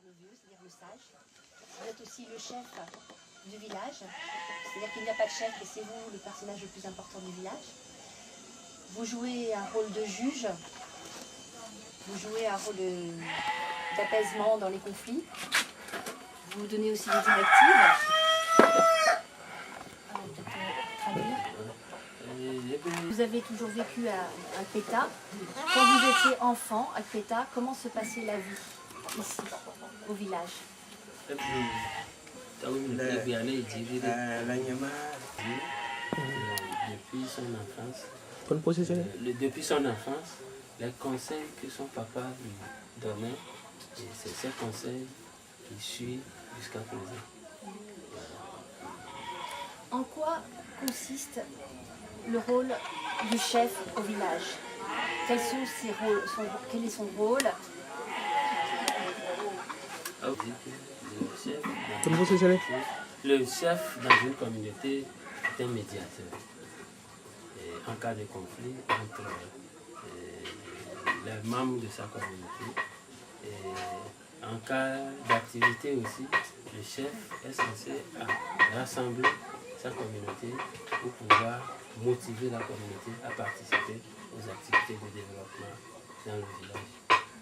le vieux, c'est-à-dire le sage. Vous êtes aussi le chef du village, c'est-à-dire qu'il n'y a pas de chef, mais c'est vous le personnage le plus important du village. Vous jouez un rôle de juge, vous jouez un rôle d'apaisement dans les conflits, vous donnez aussi des directives. Vous avez toujours vécu à Alpeta. Quand vous étiez enfant à Alpeta, comment se passait la vie ici, au village? Depuis son enfance, les conseils que son papa lui donnait, c'est ces conseils qu'il suit jusqu'à présent. En quoi consiste le rôle du chef au village? Quels sont ses rôles, quel est son rôle? Le chef dans une communauté est un médiateur. Et en cas de conflit entre les membres de sa communauté, et en cas d'activité aussi, le chef est censé rassembler sa communauté pour pouvoir motiver la communauté à participer aux activités de développement dans le village.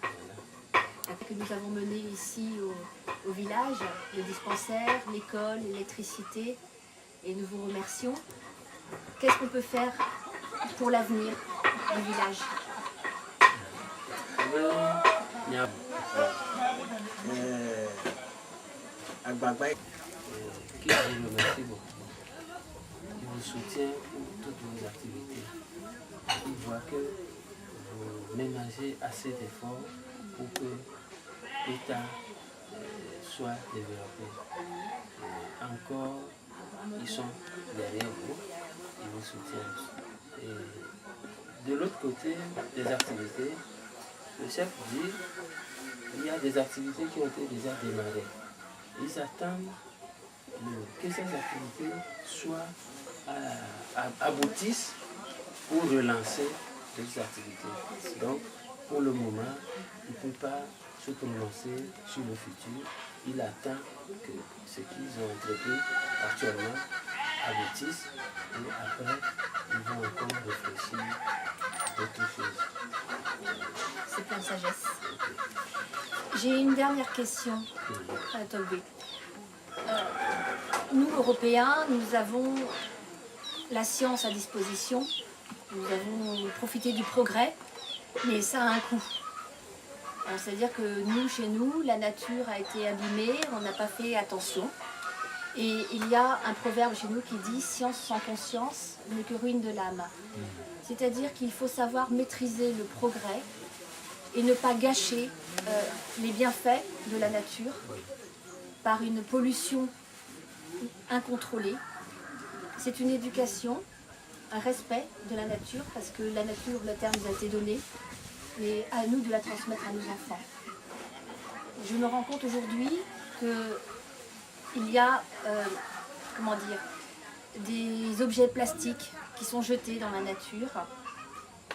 Voilà. Que nous avons mené ici au village, le dispensaire, l'école, l'électricité, et nous vous remercions. Qu'est-ce qu'on peut faire pour l'avenir du village? Qui vous remercie beaucoup, qui vous soutient pour toutes vos activités, qui voit que vous ménagez assez d'efforts pour que l'État soit développé. Encore, ils sont derrière vous, ils vous soutiennent. Et de l'autre côté des activités, le chef dit qu'il y a des activités qui ont été déjà démarrées. Ils attendent que ces activités aboutissent pour relancer les activités. Donc, pour le moment, il ne peut pas se prononcer sur le futur. Il attend que ce qu'ils ont entrepris actuellement aboutisse et après, ils vont encore réfléchir à d'autres choses. C'est plein de sagesse. J'ai une dernière question à Tolbe. Nous, Européens, nous avons la science à disposition, nous avons profité du progrès, mais ça a un coût. C'est-à-dire que nous, chez nous, la nature a été abîmée, on n'a pas fait attention. Et il y a un proverbe chez nous qui dit « Science sans conscience n'est que ruine de l'âme ». C'est-à-dire qu'il faut savoir maîtriser le progrès et ne pas gâcher les bienfaits de la nature par une pollution incontrôlée. C'est une éducation, un respect de la nature, parce que la nature, le terme nous a été donné, mais à nous de la transmettre à nos enfants. Je me rends compte aujourd'hui qu'il y a, des objets plastiques qui sont jetés dans la nature.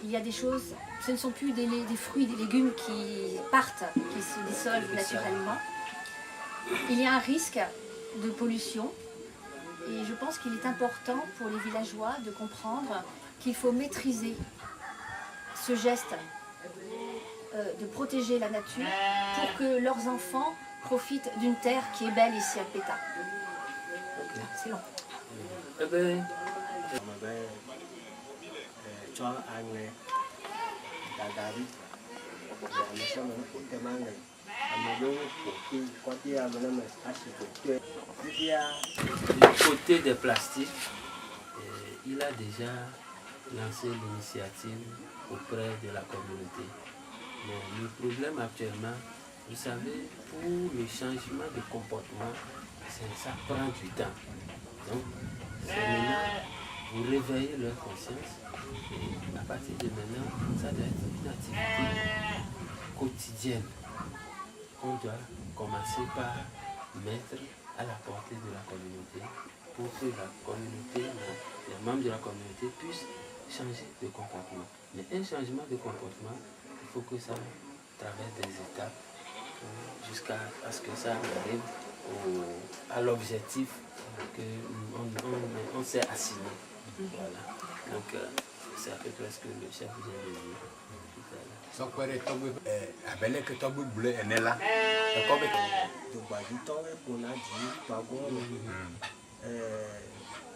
Il y a des choses, ce ne sont plus des fruits, des légumes qui partent, qui se dissolvent naturellement. Il y a un risque de pollution et je pense qu'il est important pour les villageois de comprendre qu'il faut maîtriser ce geste de protéger la nature pour que leurs enfants profitent d'une terre qui est belle ici à Alpeta. C'est long. Du côté des plastiques, il a déjà lancé l'initiative auprès de la communauté. Mais le problème actuellement, vous savez, pour le changement de comportement, ça prend du temps. Donc, c'est maintenant, vous réveillez leur conscience et à partir de maintenant, ça doit être une activité quotidienne qu'on doit commencer par mettre à la portée de la communauté pour que la communauté, les membres de la communauté puissent changer de comportement. Mais un changement de comportement, il faut que ça traverse des étapes jusqu'à ce que ça arrive à l'objectif qu'on s'est assigné. Voilà. Donc, c'est à peu près ce que le chef vient de dire tout à l'heure.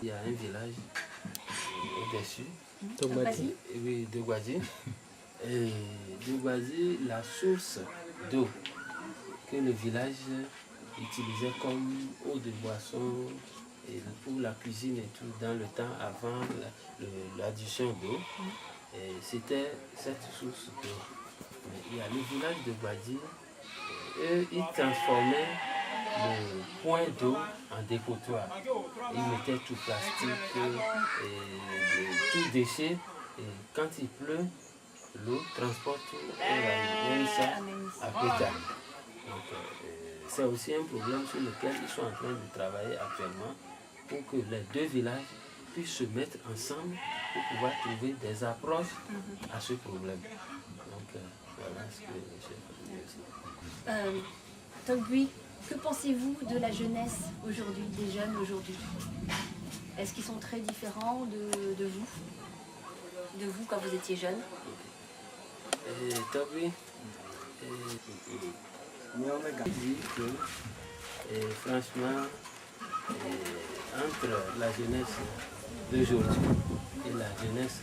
Il y a un village au-dessus. Oui, de Guadji. Et de Guadji, la source d'eau que le village utilisait comme eau de boisson et pour la cuisine et tout dans le temps avant l'addition d'eau, c'était cette source d'eau. Mais il y a le village de Guadji, eux, ils transformaient le point d'eau en dépotoir. Ils mettaient tout plastique, tout déchet, et quand il pleut, l'eau transporte tout et ça à Péta. Donc, c'est aussi un problème sur lequel ils sont en train de travailler actuellement pour que les deux villages puissent se mettre ensemble pour pouvoir trouver des approches à ce problème. Donc, voilà ce que le chef a dit aussi. Togbui, que pensez-vous de la jeunesse aujourd'hui, des jeunes aujourd'hui? Est-ce qu'ils sont très différents de vous? De vous quand vous étiez jeune? Togbui, dit que franchement, entre la jeunesse d'aujourd'hui et la jeunesse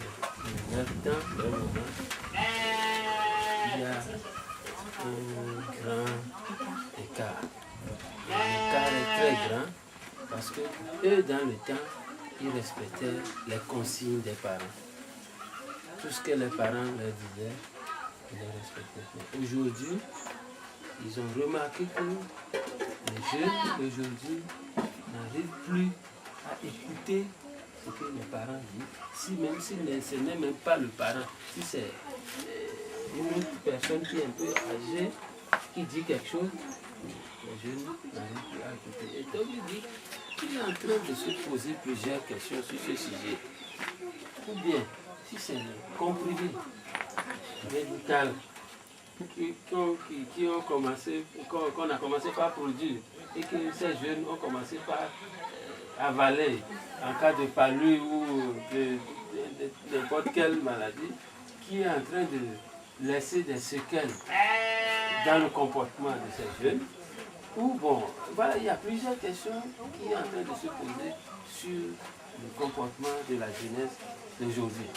de notre temps, vraiment, il y a un grand écart. L'écart est très grand parce que eux, dans le temps, ils respectaient les consignes des parents. Tout ce que les parents leur disaient, ils les respectaient. Mais aujourd'hui, ils ont remarqué que les jeunes aujourd'hui n'arrivent plus à écouter ce que les parents disent. Si ce n'est même pas le parent, si c'est une autre personne qui est un peu âgée, qui dit quelque chose, les jeunes n'arrivent plus à écouter. Et donc il dit qu'il est en train de se poser plusieurs questions sur ce sujet. Ou bien, si c'est le comprimé médical qu'on a commencé par produire et que ces jeunes ont commencé par avaler en cas de palu ou de n'importe quelle maladie, qui est en train de laisser des séquelles dans le comportement de ces jeunes. Ou bon, voilà, il y a plusieurs questions qui sont en train de se poser sur le comportement de la jeunesse d'aujourd'hui.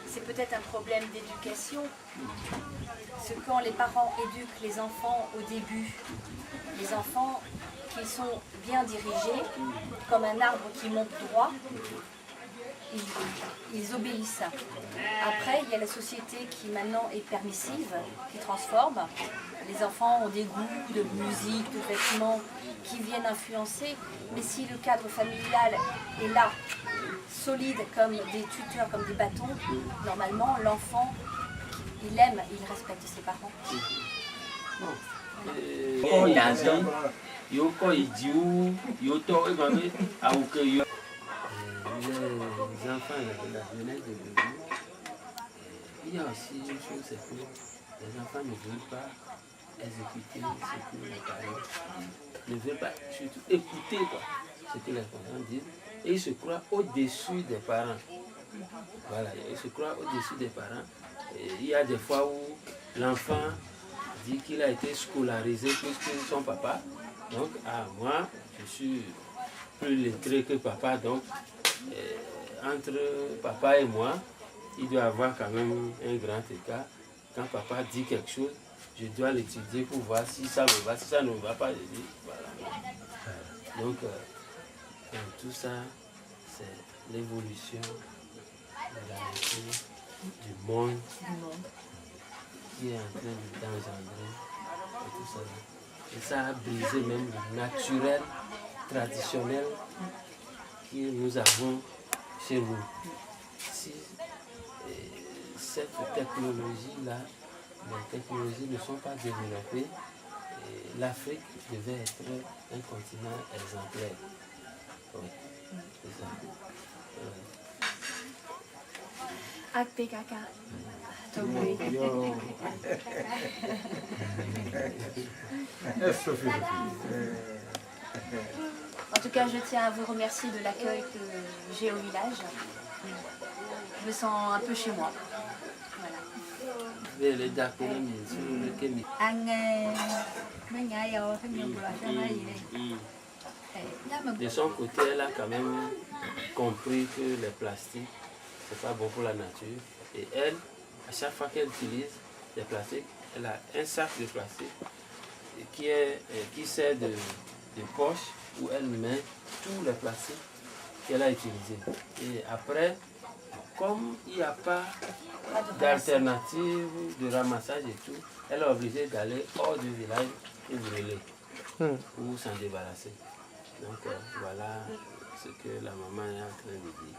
C'est peut-être un problème d'éducation. Ce quand les parents éduquent les enfants au début, les enfants qui sont bien dirigés, comme un arbre qui monte droit, ils obéissent. Après, il y a la société qui maintenant est permissive, qui transforme. Les enfants ont des goûts de musique, de vêtements qui viennent influencer. Mais si le cadre familial est là, solide comme des tuteurs, comme des bâtons, normalement, l'enfant, il aime, il respecte ses parents. Les enfants de la jeunesse d'aujourd'hui, il y a aussi une chose, c'est que les enfants ne veulent pas exécuter ce que les parents ne veulent pas surtout écouter ce que les parents disent, et ils se croient au-dessus des parents. Voilà, ils se croient au-dessus des parents. Et il y a des fois où l'enfant dit qu'il a été scolarisé plus que son papa. Donc, moi, je suis plus lettré que papa, donc entre papa et moi, il doit y avoir quand même un grand écart. Quand papa dit quelque chose, je dois l'étudier pour voir si ça me va. Si ça ne me va pas, je dis voilà. Donc, tout ça, c'est l'évolution de la nature, du monde qui est en train d'engendrer et tout ça. Et ça a brisé même le naturel, traditionnel que nous avons chez nous. Si cette technologie-là, les technologies ne sont pas développées, l'Afrique devait être un continent exemplaire. Oui, c'est ça. Ak PKK. Oui. En tout cas, je tiens à vous remercier de l'accueil que j'ai au village. Je me sens un peu chez moi. Voilà. De son côté, elle a quand même compris que les plastiques, c'est pas bon pour la nature. Et elle, à chaque fois qu'elle utilise des plastiques, elle a un sac de plastique qui sert de poche où elle met tous les plastiques qu'elle a utilisés. Et après, comme il n'y a pas d'alternative de ramassage et tout, elle est obligée d'aller hors du village et brûler pour s'en débarrasser. Donc voilà ce que la maman est en train de dire.